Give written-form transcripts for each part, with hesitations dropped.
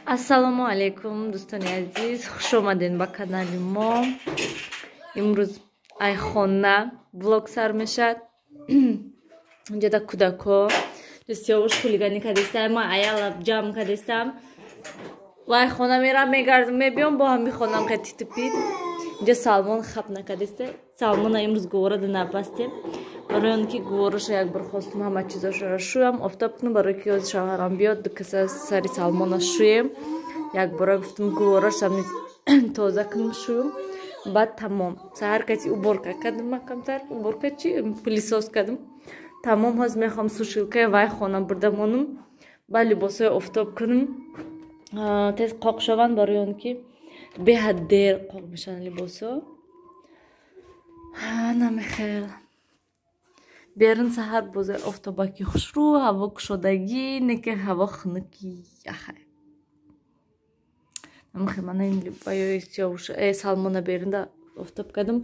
Ассалому алейкум, дӯстони азиз, хуш омадед ба канали мо. Имрӯз айхона влог сар мешад. Инҷода кӯдако сиёвуш хулигани кардистам, ма аяла ҷамъ кардистам ва айхона мерам мегардам мебиём бо ҳам бихонам хати тупид. Инҷа Салмон хап накардисте. Салмона имрӯз гуворада набастем. Барои он ки гувораша якбор хостум ҳама чизошро шӯям, офтоб кунам, барои ки ҳозир шавҳарам биёд, ду каса сари Салмона шӯем. Якбора гуфтам гуворашам тоза кунам, шӯем. Баъд тамом. Саҳар каси уборка кардам, ма камтар уборка чӣ пилисос кардам. Тамом, ҳозир мехоҳам сушилкаи вай хона бурда монам, ба либосҳои офтоб кунам. Тез қоқ шаванд, барои он ки беҳад дер қоқ мешаванд либосҳо. Намехел. Берин саҳар бозе офтобаки хушрӯ, ҳаво кушодагӣ, неке ҳаво хунукӣ яхай. Намехел мана ин либои сиёвуш Салмона беринда офтоб кардам.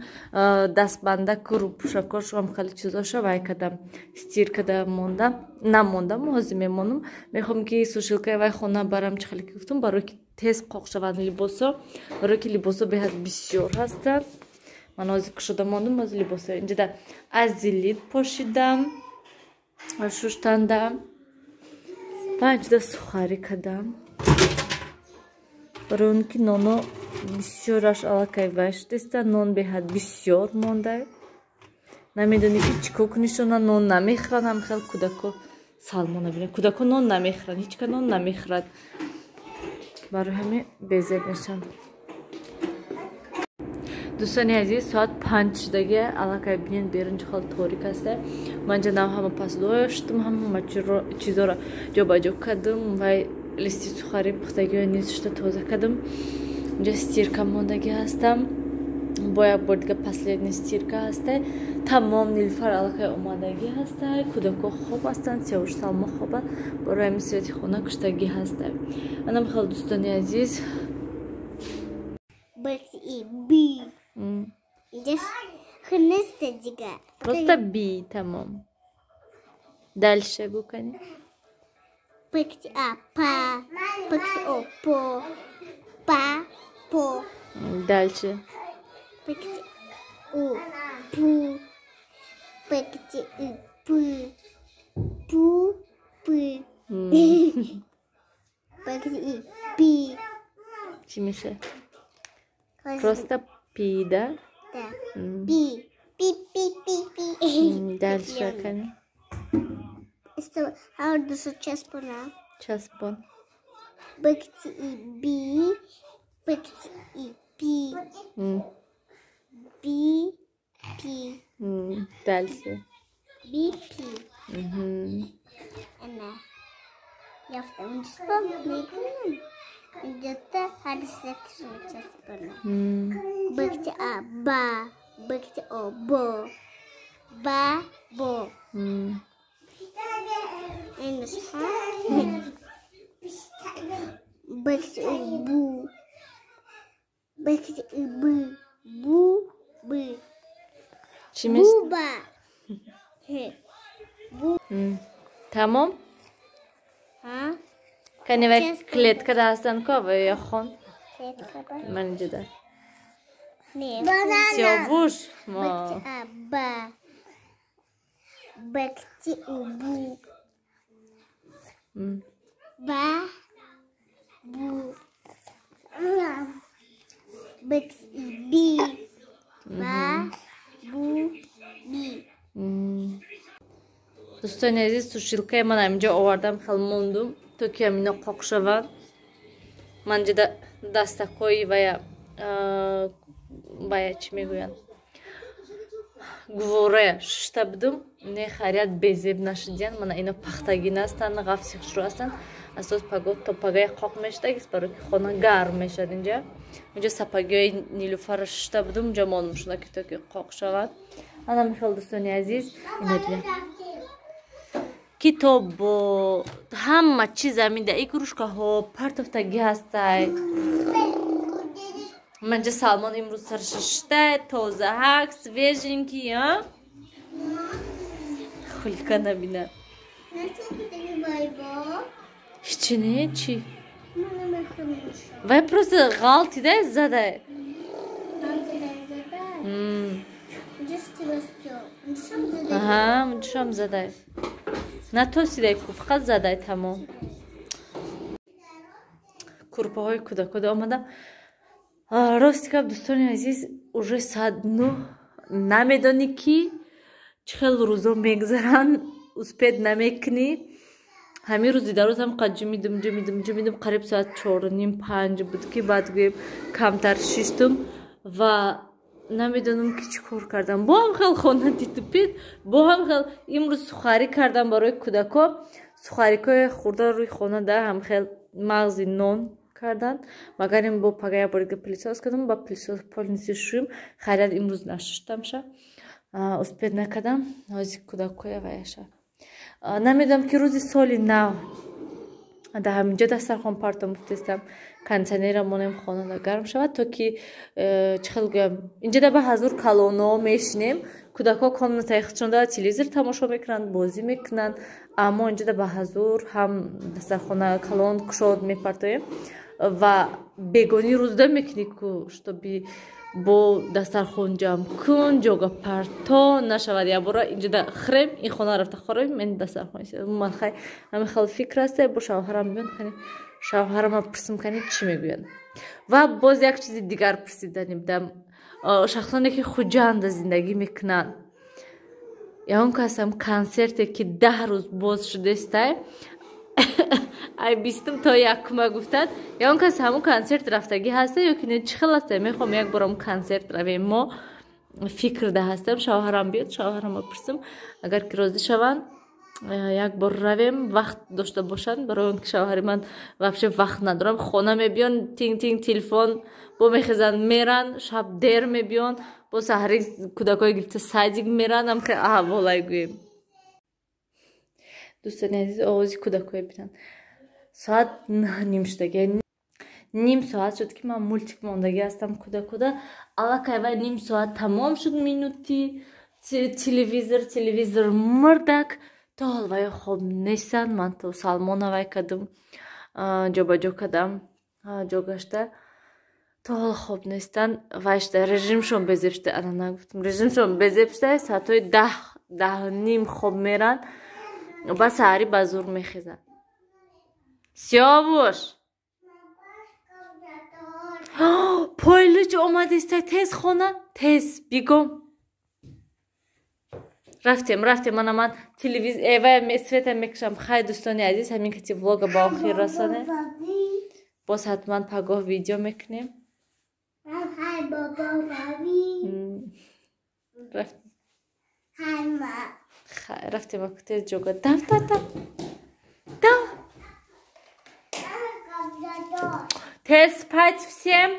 Дастбанда куру пушакош ҳам хеле чизоша вай кардам. Стиркада монда. Намондам, ҳозир мемонам. Мехоҳам ки сушилкаи вай хона барам, чӣ хеле ки гуфтам, барои ки тез қоқ шаванд либосҳо, барои ки либосҳо беҳад бисёр ҳастанд. Ман ҳозир кушода мондам, ҳозир либосҳо инҷода аз зилит пошидам, шуштандам ва инҷода сухарӣ кардам. Барои он ки ноно бисёраш аллакай вай шудиста, нон беҳад бисёр мондай. Намедонӣ ки чӣ кор кунӣ, шона нон намехӯранд. Ҳамхел кӯдако Салмона бинед, кӯдако нон намехӯранд, ҳеҷ ка нон намехӯрад. Барои ҳамин безеб мешаванд. Дӯстони азиз, соат 5 шудагӣ, аллакай бинед берин ҷо хеле торик аста. Ман ҷа нав ҳама пасдуҳоро шуштам, ҳама чизоро ҷобаҷо кардам. Вай листи сухарӣ пухтагиҳо низ шуда тоза кардам. Инҷа стирка мондагӣ ҳастам. Бо як бор дига последний стирка ҳастай. Тамом Нилуфар аллакай омадагӣ ҳастай. Кӯдако хоб ҳастанд, Сиёвуш Салмо хоба. Барои ҳамин свети хона куштагӣ ҳастай. Манам хеле дӯстони азиз. Просто би, тамом. Дальше гукани. Дальше. Чӣ мешавад? Просто пи, да? Дальше кани. Часпон. Дальше. Тамом? Кани вай клеткада ҳастанд ко ва яхон? Ман инҷода. Сиёвуш мо. Дӯстони азиз, сушилкаи ман ҳаминҷо овардам, хеле мондум, то ки ҳамино қоқ шаванд. Ман ҷода дастакҳои вая чӣ мегӯянд? Гуворая шушта будам, не харияд безеб нашудиянд. Мана ино пахтагӣ настанд, ғафси хушрӯ ҳастанд. Асос то пагая қоқ мешудагист, барои ки хона гарм мешавад инҷа. Инҷа сапагиҳои Нилуфарро шушта будам, инҷа мондум шуда ки то ки қоқ шавад. Анам хеле дӯстони азиз, ино бинед. Китоб бо ҳама чиз заминда игрушкаҳо, партофтагӣ ҳастай. Манҷа Салмон имрӯз сарашо шуштай, тоза ҳак, свеженький, хулика набинад. Ҳичи не, чӣ? Вай просто ғалти да задай. Ага, мунчам задай. На то сидай ку, фақат задай тамом. Курпаҳои кӯдакода омадам. Рости гап дӯстони азиз, уже саат 9 намедонӣ ки чӣ хел рӯзо мегзаранд, успед намекунӣ. ҳамин рӯзи дарозам қад ҷумидум қариб соат 4:30-5 буд ки баъд гӯем камтар 6 ва намедонам ки чӣ кор кардам. Бо ҳам хел хона дитупид, бо ҳам хел имрӯз сухарӣ кардам барои кӯдако. Сухарикҳои хӯрда рӯи хона да ҳам хел мағзи нон карданд. Магарин бо пагая борига пилисос кардам, ба пилисос полниси шӯм хайрат имрӯз нашуштамша. Успед накардам. Ҳозир кӯдакоя ваяша. Намедонам ки рӯзи соли нав да ҳаминҷо дастархон парто муфтистам, кондитсионера монем хонада гарм шавад, то ки чӣ хел гӯям, инҷа да ба ҳазур калоно мешинем, кӯдакҳо комнатаи худшон дорад, телевизор тамошо мекунанд, бозӣ мекунанд, аммо инҷа да ба ҳазур ҳам дастархона калон кушод мепартоем ва бегонӣ рӯзда мекунӣ ку штоби бо дастархон ҷамъ кун, ҷога парто нашавад. Ябора инҷа да хӯрем, ин хона рафта хӯрем, мен дастархон ман хай ҳамин хел фикр аст. Бо шавҳарам биён хани шавҳарама пурсим кани чӣ мегӯяд. Ва боз як чизи дигар пурсидани будам. Шахсоне ки хуҷанда зиндагӣ мекунанд, ягон касам консерте ки 10 рӯз боз шудестай ай 20 то 1 гуфтад, ягон кас ҳамун консерт рафтагӣ ҳаста ё ки не чӣ хел аста, мехоҳам як борам консерт равем. Мо фикрда ҳастам, шавҳарам биёд, шавҳарама пурсим, агар ки розӣ шаванд як бор равем, вақт дошта бошанд, барои он ки шавҳари ман вообще вақт надорам. Хона мебиён, тинг телефон бо мехезанд меранд, шаб дер мебиён, бо саҳари кӯдакои гирифта садик меранд, ам хел аҳволай гӯем. Дӯстони азиз, овози кӯдакоя бинанд. Соат 9 шудагӣ, ним соат шуд ки ман мультик мондагӣ ҳастам кӯдакода. Аллакай вай ним соат тамом шуд минути телевизор мырдак. То ҳол вай хоб нестанд. Ман то Салмона вай кардам, ҷобаҷо кардам, ҷогашта. То ҳол хоб нестанд. Вайшта режимшон безебшта, ана нагуфтам. Режимшон безебшта, соатҳои 10 хоб меранд. Ба саҳари ба зур мехезанд. Сиёвуш! Пойлуч омадестай, тез хона, тез, бигом. Рафтем, ман телевизор, эвай света мекушам. Хай, дӯстони азиз, ҳамин кати влога ба охир расоне. Боз ҳатман пагоҳ видео мекунем. Хай, бобо, баби. Рафтем. Хай, ма. Хай, рафтем, ако тез ҷога. Дав. Тез спать всем.